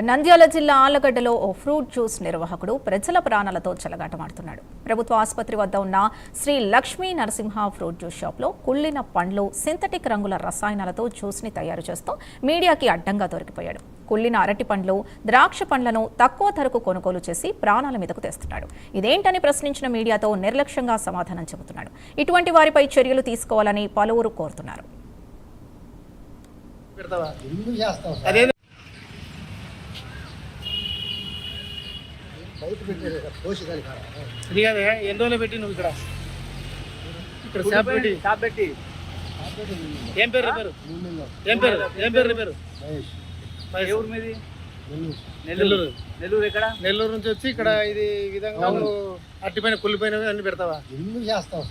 నంద్యాల జిల్లా ఆళ్లగడ్డలో ఓ fruit juice నిర్వాహకుడు ప్రజల ప్రాణాలతో చెలగాటమాడుతున్నాడు. ప్రభుత్వ ఆసుపత్రి వద్ద ఉన్న శ్రీ లక్ష్మీ నరసింహ ఫ్రూట్ జ్యూస్ షాప్లో కుళ్ళిన పండ్లు, సింథటిక్ రంగుల రసాయనాలతో జ్యూస్ని తయారు చేస్తూ మీడియాకి అడ్డంగా దొరికిపోయాడు. కుళ్ళిన అరటి పండ్లు, ద్రాక్ష పండ్లను తక్కువ ధరకు కొనుగోలు చేసి ప్రాణాల మీదకు తెస్తున్నాడు. ఇదేంటని ప్రశ్నించిన మీడియాతో నిర్లక్ష్యంగా సమాధానం చెబుతున్నాడు. ఇటువంటి వారిపై చర్యలు తీసుకోవాలని పలువురు కోరుతున్నారు. ఎన్ని రోజులు పెట్టి నువ్వు ఇక్కడ పెట్టి ఏం పేరు ఊరు మీది? నెల్లూరు. నెల్లూరు ఎక్కడ? నెల్లూరు నుంచి వచ్చి ఇక్కడ ఇది విధంగా అట్టిపైన కుళ్ళిపోయిన అన్ని పెడతావా?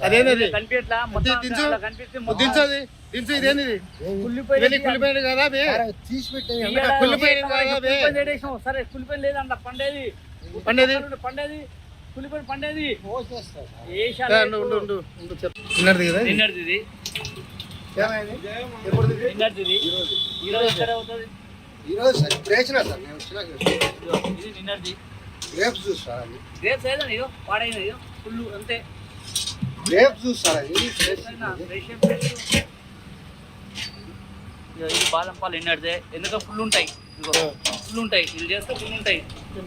అదేంది కనిపించట్లా? దించది దించు. ఇదేంది కుళ్ళిపోయిన కదా సరే కుళ్ళిపోయిన లేదంట పండేది కుళ్ళిపోయిన పండేది నిన్నటిది ఈరోజు ఇది నిన్నటిది గ్రేప్స్ జ్యూస్ సార్. అది గ్రేప్స్ ఏదో ఇదో పాడైన ఇదో ఫుల్ అంతే గ్రేప్స్ జ్యూస్ సార్. అది ఇది బాదం పాలు నిన్నటిదే. ఎందుకంటే ఫుల్ ఉంటాయి, ఇది చేస్తే ఫుల్ ఉంటాయి.